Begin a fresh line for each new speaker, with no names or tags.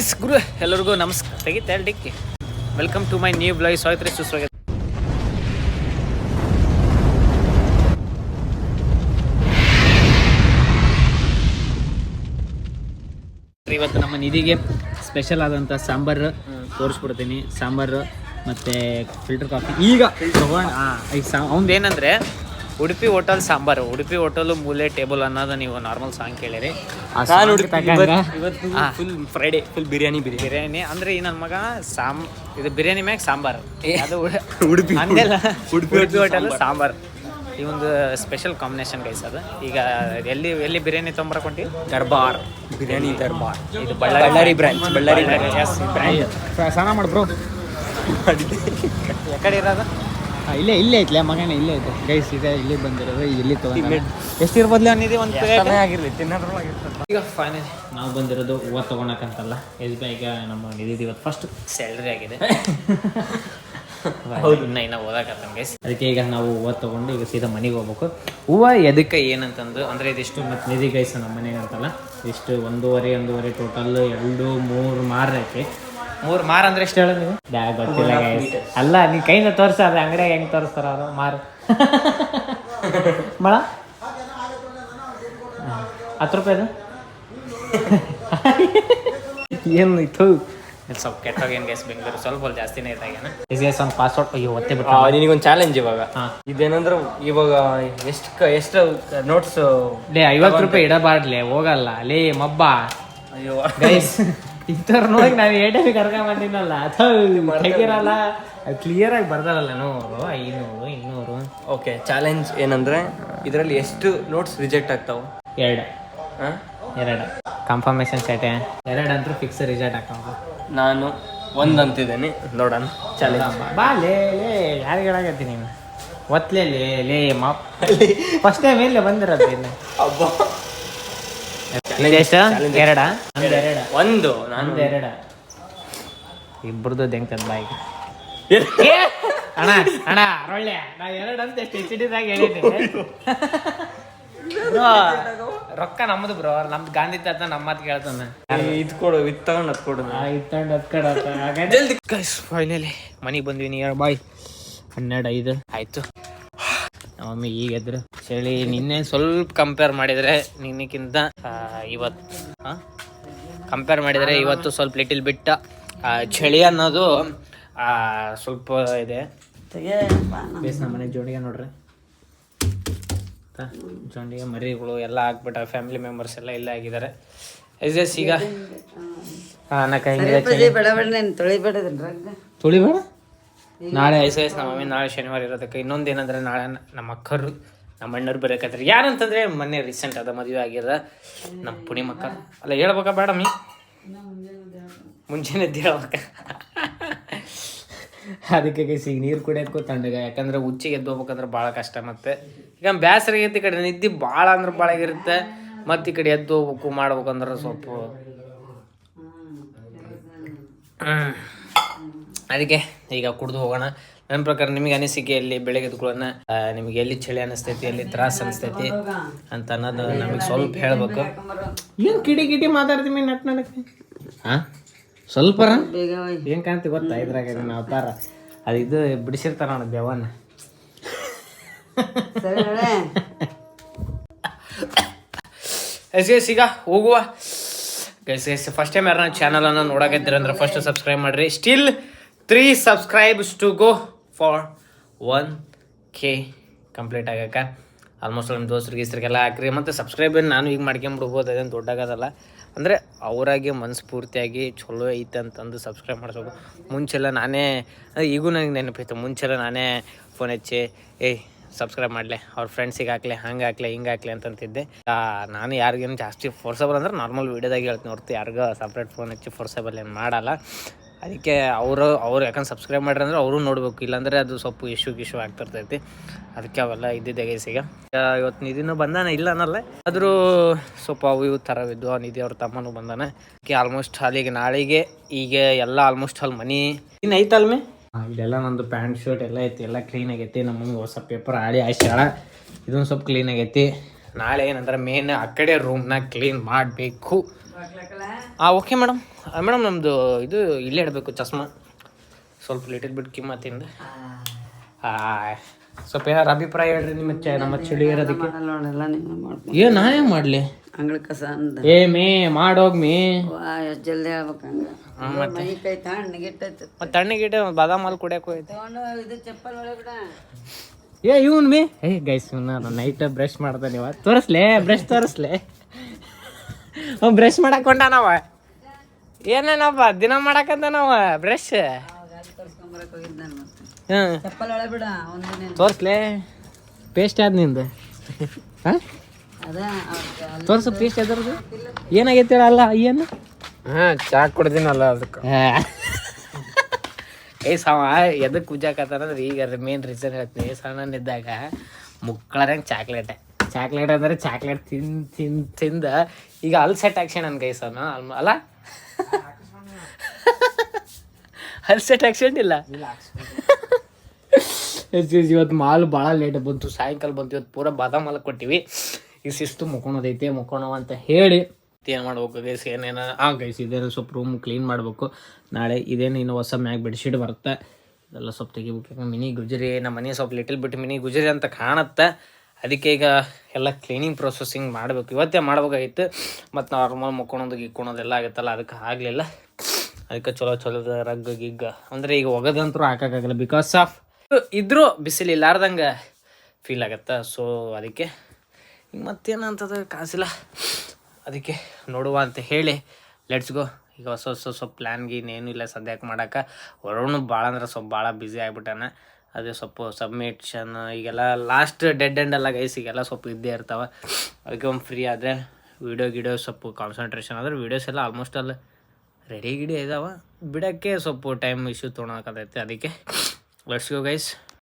ಗುರು ಎಲ್ಲರಿಗೂ ನಮಸ್ಕಾರ. ತೆಗಿತಾ ಡಿಕ್ಕಿ. Welcome to my new blog. ಸ್ವಾಗತ ಸುಸ್ವಾಗತ. ಇವತ್ತು ನಮ್ಮ ನಿಧಿಗೆ ಸ್ಪೆಷಲ್ ಆದಂಥ ಸಾಂಬಾರು ತೋರಿಸ್ಬಿಡ್ತೀನಿ. ಸಾಂಬಾರು ಮತ್ತು ಫಿಲ್ಟರ್ ಕಾಫಿ ಈಗ ತಗೊಂಡು ಅವ್ನು ಏನಂದರೆ ಉಡುಪಿ ಹೋಟೆಲ್ ಸಾಂಬಾರು. ಉಡುಪಿ ಹೋಟೆಲು ಮೂಲೆ ಟೇಬಲ್ ಅನ್ನೋದು ನೀವು ನಾರ್ಮಲ್ ಸಾಂಗ್ ಕೇಳಿರಿ.
ಫುಲ್ ಫ್ರೈಡೇ ಫುಲ್ ಬಿರಿಯಾನಿ
ಅಂದರೆ ಈ ನನ್ನ ಮಗ ಇದು ಬಿರಿಯಾನಿ ಮ್ಯಾಗ ಸಾಂಬಾರು. ಅದು
ಉಡುಪಿ
ಹಂಗೆಲ್ಲ ಉಡುಪಿ ಹೋಟೆಲ್ ಸಾಂಬಾರು. ಈ ಒಂದು ಸ್ಪೆಷಲ್ ಕಾಂಬಿನೇಷನ್ ಗೈಸ್ ಅದು. ಈಗ ಎಲ್ಲಿ ಬಿರಿಯಾನಿ ತೊಗೊಂಬರಕೊಂಡಿ?
ದರ್ಬಾರ್ ಬಿರಿಯಾನಿ ದರ್ಬಾರ್.
ಇದು ಬಳ್ಳಾರಿ ಬ್ರಾಂಚ್.
ಬಳ್ಳಾರಿ
ಸ್ನಾನ ಮಾಡ್ಬ್ರೋ. ಯಾಕಡೆ ಇರೋದು?
ಇಲ್ಲೇ ಐತ್ಲೆ ಮಗನೇ, ಇಲ್ಲೇ ಐತೆ ಗೈಸ್. ಇದೆ ಇಲ್ಲಿ ಬಂದಿರೋದು, ಇಲ್ಲಿ ತೊಗೊಂಡು
ಎಷ್ಟಿರ್ಬೋದ್ಲಿ ಅನ್ನಿದೆ ಒಂದು
ಆಗಿರಲಿ ತಿನ್ನೋದ್ರೊಳಗೆ.
ಈಗ ಫೈನಲ್ ನಾವು ಬಂದಿರೋದು ಹೂವು ತೊಗೊಳಕಂತಲ್ಲ. ಈಗ ನಮ್ಮ ನಿಧಿದು ಇವತ್ತು ಫಸ್ಟ್ ಸ್ಯಾಲ್ರಿ ಆಗಿದೆ. ಹೌದು, ಇನ್ನು ಓದಾಕತ್ತಾನ ಗೈಸ್. ಅದಕ್ಕೆ ಈಗ ನಾವು ಹೂವು ತೊಗೊಂಡು ಈಗ ಸೀದಾ ಮನೆಗೆ ಹೋಗ್ಬೇಕು. ಹೂವು ಎದಕ್ಕೆ ಏನಂತಂದು ಅಂದರೆ ಇದಿಷ್ಟು ಮತ್ತು ನಿಧಿ ಗೈಸ್ ನಮ್ಮ ಮನೆಗೆ ಅಂತಲ್ಲ, ಇಷ್ಟು ಒಂದೂವರೆ ಟೋಟಲ್ 2-3 ಮಾರು ಐತಿ. 3 ಮಾರು ಅಂದ್ರೆ ಎಷ್ಟು ಹೇಳೋದು ನೀವು? ಗೊತ್ತಿಲ್ಲ ಗೈಸ್. ಅಲ್ಲ, ನೀವು ಕೈಯಿಂದ ತೋರಿಸೋದು ಅಂಗಡಿಯಾಗ ಹೆಂಗೆ ತೋರಿಸ್ತಾರ ಅವರು ಮಾರು ಮಳ 10 ರೂಪಾಯಿದು ಏನು ಇತ್ತು. ಸ್ವಲ್ಪ ಕೆಟ್ಟೋಗೇನು ಗೈಸ್. ಬೆಂಗಳೂರು ಸ್ವಲ್ಪ ಜಾಸ್ತಿನೇ ಇದ್ದಾಗೇನ. ಒಂದು ಪಾಸ್ವರ್ಡ್ ಒತ್ತೆ ಬಿಟ್ಟು
ನಿನಗೊಂದು ಚಾಲೆಂಜ್ ಇವಾಗ. ಇದೇನಂದ್ರೆ ಇವಾಗ ಎಷ್ಟು ನೋಟ್ಸ್
50 ರೂಪಾಯಿ ಇಡಬಾರ್ಡ್ಲೆ, ಹೋಗಲ್ಲ ಲೇ ಮಬ್ಬ.
ಅಯ್ಯೋ
ಗೈಸ್, ಇಂಥವ್ರು ನೋಡಿ ನಾವು ಏಟಲ್ಲಿ ಕರ್ಕೊಂಡ್ ಬಂದಿನಲ್ಲ ತೆಗಿರಲ್ಲ, ಕ್ಲಿಯರ್ ಆಗಿ ಬರ್ದಾರಲ್ಲ 100, 500, 200.
ಓಕೆ, ಚಾಲೆಂಜ್ ಏನಂದ್ರೆ ಇದರಲ್ಲಿ ಎಷ್ಟು ನೋಟ್ಸ್ ರಿಜೆಕ್ಟ್ ಆಗ್ತಾವ?
2 ಕನ್ಫರ್ಮೇಶನ್ ಸೆಟ್ 2 ಅಂತೂ ಫಿಕ್ಸ್ ರಿಜೆಕ್ಟ್ ಆಗ್ತಾವ.
ನಾನು 1 ಅಂತಿದ್ದೇನೆ, ನೋಡೋಣ. ಚಾಲೆಂಜ್
ಬಾ ಲೇ ಯಾರಿಗೆ ಹೇಳಾಗತ್ತಿ ನೀನು? ಒತ್ಲೇ ಲೇ ಮಾಪ್ ಫಸ್ಟ್ ಟೈಮ್ ಎಲ್ಲೇ ಬಂದಿರೋದು ಇನ್ನು.
ಒಂದು ನಾನು
2 ಇಬ್ಬರದು ಹೆಂಗ್ತದ ಬಾಯಿಗೆ. ಅಣ್ಣ ಒಳ್ಳೆ ನಾವು 2 ಅಂತ ಎಷ್ಟು ಹೆಚ್ಚಿಡಿದಾಗ ಹೇಳಿದ್ದೀನಿ. ರೊಕ್ಕ ನಮ್ಮದು ಬ್ರೋ, ನಮ್ದು ಗಾಂಧಿ ತಾತ ನಮ್ಮ ಮಾತು ಕೇಳ್ತಾನೆ.
ಇದು ಕೊಡು, ಇದು ತಗೊಂಡು ಅದು ಕೊಡು.
ಫೈನಲಿ ಮನೆಗೆ ಬಂದ್ವಿ. ನಿಯರ್ ಬಾಯ್ 12:05 ಆಯ್ತು. ಮಮ್ಮಿ ಈಗ ಎದ್ರು. ಚಳಿ ನಿನ್ನೆ ಸ್ವಲ್ಪ ಕಂಪೇರ್ ಮಾಡಿದರೆ ನಿನ್ನಕ್ಕಿಂತ ಇವತ್ತು ಸ್ವಲ್ಪ ಲಿಟಿಲ್ ಬಿಟ್ಟ ಚಳಿ ಅನ್ನೋದು ಸ್ವಲ್ಪ ಇದೆ. ಬೇಸ್ ನಮ್ಮ ಮನೆ ಜೋಡಿಗೆ ನೋಡ್ರಿ, ಜೋಡಿಗೆ ಮರಿಗಳು ಎಲ್ಲ ಆಗ್ಬಿಟ್ಟ. ಫ್ಯಾಮಿಲಿ ಮೆಂಬರ್ಸ್ ಎಲ್ಲ ಇಲ್ಲೇ ಆಗಿದ್ದಾರೆ. ಈಗ ತೊಳಿಬೇಡ. ನಾಳೆ ನಮ್ಮ ಮಮ್ಮಿ ನಾಳೆ ಶನಿವಾರ ಇರೋದಕ್ಕೆ. ಇನ್ನೊಂದು ಏನಂದ್ರೆ ನಾಳೆ ನಮ್ಮ ಅಕ್ಕರು ನಮ್ಮ ಅಣ್ಣರು ಬರೋಕತ್ತಾರೆ. ಯಾರಂತಂದ್ರೆ ಮೊನ್ನೆ ರೀಸೆಂಟ್ ಅದ ಮದುವೆ ಆಗಿರ ನಮ್ಮ ಪುಣಿ ಮಕ್ಕ. ಅಲ್ಲ ಹೇಳ್ಬೇಕಾ ಬೇಡ ಮೀ? ಮುಂಚೆನೆ ಹೇಳ್ಬೇಕ. ಅದಕ್ಕೆ ಈಗ ನೀರು ಕುಡಿಯೋಕ್ಕೂ ತಣ್ಣಗ, ಯಾಕಂದ್ರೆ ಉಚ್ಚಿಗೆ ಎದ್ದು ಹೋಗ್ಬೇಕಂದ್ರೆ ಭಾಳ ಕಷ್ಟ. ಮತ್ತು ಈಗ ಬೇಸರ ಆಗೈತಿ. ಈ ಕಡೆ ನಿದ್ದೆ ಭಾಳ ಅಂದ್ರೆ ಭಾಳ ಆಗಿರುತ್ತೆ. ಮತ್ತು ಈ ಕಡೆ ಎದ್ದು ಹೋಗ್ಬೇಕು ಮಾಡ್ಬೇಕಂದ್ರೆ ಸ್ವಲ್ಪ ಅದಕ್ಕೆ ಈಗ ಕುಡ್ದು ಹೋಗೋಣ. ನನ್ನ ಪ್ರಕಾರ ನಿಮಗೆ ಅನಿಸಿಕೆಯಲ್ಲಿ ಬೆಳಗ್ಗೆ ಎದ್ಕೊಳ್ಳೋಣ, ನಿಮಗೆ ಎಲ್ಲಿ ಚಳಿ ಅನಿಸ್ತೈತಿ, ಎಲ್ಲಿ ತ್ರಾಸ ಅನಿಸ್ತೈತಿ ಅಂತ ಅನ್ನೋದು ನಮಗೆ ಸ್ವಲ್ಪ ಹೇಳ್ಬೇಕು. ಏನು ಕಿಡಿ ಮಾತಾಡ್ತೀವಿ ನಡಕ್ಕೆ? ಸ್ವಲ್ಪ ಏನು ಕಾಣ್ತೀವಿ ಗೊತ್ತಾ? ಇದ್ರಾಗ ನಾವು ಅವತಾರ ಅದು ಇದು ಬಿಡಿಸಿರ್ತಾರ ನೋಡ ಬೆವನ್ನ. ಈಗ ಹೋಗುವ ಗೈಸ್. ಫಸ್ಟ್ ಟೈಮ್ ಯಾರು ಚಾನಲನ್ನು ನೋಡಕತ್ತೀರಂದ್ರೆ ಫಸ್ಟ್ ಸಬ್ಸ್ಕ್ರೈಬ್ ಮಾಡಿರಿ. Still 3 subscribers to go for 1K complete ಆಗಕ್ಕೆ. ಆಲ್ಮೋಸ್ಟ್ ನಮ್ಮ ದೋಸ್ತರಿಗೆಲ್ಲ ಹಾಕ್ರಿ. ಮತ್ತು ಸಬ್ಸ್ಕ್ರೈಬ್ ನಾನು ಈಗ ಮಾಡ್ಕೊಂಬಿಡ್ಬೋದು, ಅದೇನು ದೊಡ್ಡಾಗೋದಲ್ಲ. ಅಂದರೆ ಅವರಾಗೆ ಮನಸ್ಫೂರ್ತಿಯಾಗಿ ಚಲೋ ಐತೆ ಅಂತಂದು ಸಬ್ಸ್ಕ್ರೈಬ್ ಮಾಡಿಸ್ಬೇಕು. ಮುಂಚೆಲ್ಲ ನಾನೇ, ಈಗೂ ನನಗೆ ನೆನಪೈತೆ, ಮುಂಚೆಲ್ಲ ನಾನೇ ಫೋನ್ ಹಚ್ಚಿ ಸಬ್ಸ್ಕ್ರೈಬ್ ಮಾಡಲೆ, ಅವ್ರ ಫ್ರೆಂಡ್ಸಿಗೆ ಹಾಕ್ಲೆ, ಹಂಗೆ ಹಾಕ್ಲೆ, ಹಿಂಗೆ ಹಾಕ್ಲೆ ಅಂತಂತಿದ್ದೆ. ನಾನು ಯಾರಿಗೇನು ಜಾಸ್ತಿ ಫೋರ್ಸಬಲ್ ಅಂದ್ರೆ ನಾರ್ಮಲ್ ವೀಡಿಯೋದಾಗ ಹೇಳ್ತೀನಿ ಹೊರ್ತು ಯಾರಿಗೂ ಸಪ್ರೇಟ್ ಫೋನ್ ಹಚ್ಚಿ ಫೋರ್ಸಬಲ್ ಏನು ಮಾಡಲ್ಲ. ಅದಕ್ಕೆ ಅವರು ಯಾಕಂದ್ರೆ ಸಬ್ಸ್ಕ್ರೈಬ್ ಮಾಡ್ರಿ ಅಂದ್ರೆ ಅವರು ನೋಡಬೇಕು, ಇಲ್ಲಾಂದರೆ ಅದು ಸ್ವಲ್ಪ ಇಶ್ಯೂ ಆಗ್ತಿರ್ತೈತಿ. ಅದಕ್ಕೆ ಅವೆಲ್ಲ ಇದ್ದಿದ್ದೆ ಗೈಸ್. ಈಗ ಇವತ್ತು ನಿಧಿನೂ ಬಂದಾನ, ಇಲ್ಲ ಅನ್ನಲ್ಲ, ಆದರೂ ಸ್ವಲ್ಪ ಅವು ಇವು ಥರವಿದ್ದು. ನಿಧಿ ಅವ್ರ ತಮ್ಮನೂ ಬಂದಾನೆ. ಅದಕ್ಕೆ ಆಲ್ಮೋಸ್ಟ್ ಅಲ್ಲಿಗೆ ನಾಳೆಗೆ ಈಗ ಎಲ್ಲ ಆಲ್ಮೋಸ್ಟ್ ಅಲ್ಲಿ ಮನೆ ಇನ್ನು ಐತಲ್ಮೆ. ಇಲ್ಲೆಲ್ಲ ನಂದು ಪ್ಯಾಂಟ್ ಶರ್ಟ್ ಎಲ್ಲ ಐತಿ, ಎಲ್ಲ ಕ್ಲೀನ್ ಆಗೈತಿ. ನಮಗೆ ಹೊಸ ಪೇಪರ್ ಆಯ್ಸಾಳ, ಇದೊಂದು ಸ್ವಲ್ಪ ಕ್ಲೀನ್ ಆಗೈತಿ. ನಾಳೆ ಏನಂದ್ರೆ ಮೇನ್ ಆ ಕಡೆ ರೂಮ್ನ ಕ್ಲೀನ್ ಮಾಡಬೇಕು. Okay madam. ಮೇಡಮ್ ನಮ್ಮದು ಇದು ಇಲ್ಲೇ ಇಡಬೇಕು ಚಸ್ಮಾ, ಸ್ವಲ್ಪ ಲಿಟಲ್ ಬಿಟ್ ಕಿಮ್ಮತ್ತಿಂದ. ಸ್ವಲ್ಪ ಏನಾರು ಅಭಿಪ್ರಾಯ ಹೇಳ್ರಿ ನಿಮ್ಮ ನಮ್ಮ ಚಳಿ ಇರೋದಕ್ಕೆ. ಏನು ನಾನೇ ಮಾಡಲಿ
ಅಂಗಳ ಕಸ ಅಂದ
ಮೇ ಮಾಡೋಗ್ ಮೇ
ಎಷ್ಟು ಜಲ್ದಿ ಹೇಳ್ಬೇಕಂಗ
ಮತ್ತೆ
ಮೈ ಕೈ ತಣ್ಣಗಿಟ್ಟೈತೆ
ಮತ್ತೆ ತಣ್ಣಗಿಟ್ಟೆ ಬಾದಾಮ್ ಹಾಲು ಕುಡಿಯಕ್ಕೆ ಹೋಯ್ತು.
ತಗೊಂಡು ಇದು ಚಪ್ಪಲ್ ಒಳಗೆ ಬಿಡ.
ಇವನ್ ಮೇ ಗೈಸ್ ನೈಟ್ ಬ್ರಷ್ ಮಾಡ್ತಾನೆ ಇವ. ತೋರಿಸ್ಲೆ ಬ್ರಷ್ ತೋರಿಸ್ಲೆ. ಬ್ರಷ್ ಮಾಡಕೊಂಡ ನಾವ ಏನೇನಪ್ಪ ದಿನ ಮಾಡಕಂತ ನಾವ ಬ್ರಷ್.
ತೋರ್ಸ್ಕೊಂಬರಕ್ ಹೋಗಿದ್ ನಾನು ಮತ್ತೆ
ಹ್ಮ್
ಚಪ್ಪಲ್ ಒಳಗೆ ಬಿಡ ಒಂದಿನ
ತೋರಿಸ್ಲೆ ಪೇಸ್ಟ್ ಆದ್ ನಿಂದು.
ಅದ
ತೋರ್ಸು ಪೇಸ್ಟ್ ಎದ್ರದ್ದು ಏನಾಗೈತಿ ಅಲ್ಲ ಏನು.
ಚಾ ಕುಡ್ದಿನಲ್ಲ ಅದಕ್ಕೆ.
ಸಾವ ಎದಕ್ಕೆ ಉಜ್ಜಾಕತ್ತಾರಂದ್ರೆ ಈಗ ಮೇನ್ ರೀಸನ್ ಹೇಳ್ತೀನಿ. ಸಣ್ಣನಿದ್ದಾಗ ಮುಕ್ಕಳರಂಗೆ ಚಾಕ್ಲೇಟ್ ಅಂದ್ರೆ ಚಾಕ್ಲೇಟ್ ತಿಂದ ಈಗ ಅಲ್ಲಿ ಸೆಟ್ ಆಕ್ಷನ್ ನನ್ನ ಕೈ ಸರ್ ಅಲ್ಲ ಅಲ್ಲಿ ಸೆಟ್ ಆಕ್ಷನ್ ಇಲ್ಲ. ಇವತ್ತು ಮಾಲ್ ಭಾಳ ಲೇಟ್ ಬಂತು, ಸಾಯಂಕಾಲ ಬಂತು. ಇವತ್ತು ಪೂರ ಬಾದಾಮ್ ಹಾಲು ಕೊಟ್ಟಿವಿ. ಈಗ ಶಿಸ್ತು ಮುಕ್ಕೊಳೋದೈತೆ, ಮುಕ್ಕೊಳವ ಅಂತ ಹೇಳಿ ಏನು ಮಾಡ್ಬೇಕು ಗೈಸ್ ಏನೇನು ಗೈಸ್ ಇದೇನು ಸ್ವಲ್ಪ ರೂಮ್ ಕ್ಲೀನ್ ಮಾಡಬೇಕು ನಾಳೆ. ಇದೇನು ಇನ್ನು ಹೊಸ ಮ್ಯಾಗ್ ಬೆಡ್ಶೀಟ್ ಬರುತ್ತೆ, ಇದೆಲ್ಲ ಸ್ವಲ್ಪ ತೆಗಿಬೇಕು. ಮಿನಿ ಗುಜರಿ ನಮ್ಮ ಮನೆ ಸ್ವಲ್ಪ ಲಿಟಲ್ ಬಿಟ್ಟು ಮಿನಿ ಗುಜರಿ ಅಂತ ಕಾಣುತ್ತೆ. ಅದಕ್ಕೆ ಈಗ ಎಲ್ಲ ಕ್ಲೀನಿಂಗ್ ಪ್ರೊಸೆಸಿಂಗ್ ಮಾಡಬೇಕು, ಇವತ್ತೇ ಮಾಡ್ಬೇಕಾಗಿತ್ತು. ಮತ್ತು ನಾರ್ಮಲ್ ಮುಕ್ಕೊಳೋದು ಗಿಕ್ಕೊಳೋದೆಲ್ಲ ಆಗುತ್ತಲ್ಲ, ಅದಕ್ಕೆ ಆಗಲಿಲ್ಲ. ಅದಕ್ಕೆ ಚಲೋ ರಗ್ ಗಿಗ್ಗ ಅಂದರೆ ಈಗ ಒಗದಂತರೂ ಹಾಕೋಕ್ಕಾಗಲ್ಲ, ಬಿಕಾಸ್ ಆಫ್ ಇದ್ರೂ ಬಿಸಿಲು ಇಲ್ಲಾರ್ದಂಗೆ ಫೀಲ್ ಆಗುತ್ತೆ. ಸೊ ಅದಕ್ಕೆ ಈಗ ಮತ್ತೇನಂತದ ಕಾಸಿಲ್ಲ, ಅದಕ್ಕೆ ನೋಡುವ ಅಂತ ಹೇಳಿ ಲೆಟ್ಸ್ ಗೋ. ಈಗ ಹೊಸ ಸ್ವಲ್ಪ ಪ್ಲ್ಯಾನ್ಗೆ ಇನ್ನೇನು ಇಲ್ಲ ಸದ್ಯಕ್ಕೆ ಮಾಡೋಕೆ. ವರುಣ್ ಭಾಳ ಅಂದ್ರೆ ಸ್ವಲ್ಪ ಭಾಳ ಬ್ಯುಸಿ ಆಗಿಬಿಟ್ಟಾನೆ. ಅದೇ ಸ್ವಲ್ಪ ಸಬ್ಮಿಷನ್ ಈಗೆಲ್ಲ ಲಾಸ್ಟ್ ಡೆಡ್ ಎಂಡ್ ಎಲ್ಲ ಗೈಸ್ ಈಗೆಲ್ಲ ಸ್ವಲ್ಪ ಇದ್ದೇ ಇರ್ತಾವೆ. ಅದಕ್ಕೆ ಒಂದು ಫ್ರೀ ಆದರೆ ವೀಡಿಯೋ ಸ್ವಲ್ಪ ಕಾನ್ಸಂಟ್ರೇಷನ್ ಆದರೆ ವೀಡಿಯೋಸ್ ಎಲ್ಲ ಆಲ್ಮೋಸ್ಟ್ ಅಲ್ಲಿ ರೆಡಿ ಇದಾವೆ. ಬಿಡೋಕ್ಕೆ ಸ್ವಲ್ಪ ಟೈಮ್ ಇಶ್ಯೂ ತೊಗೊಳಕತ್ತೈತೆ. ಅದಕ್ಕೆ ಲೆಟ್ಸ್ ಗೋ ಗೈಸ್.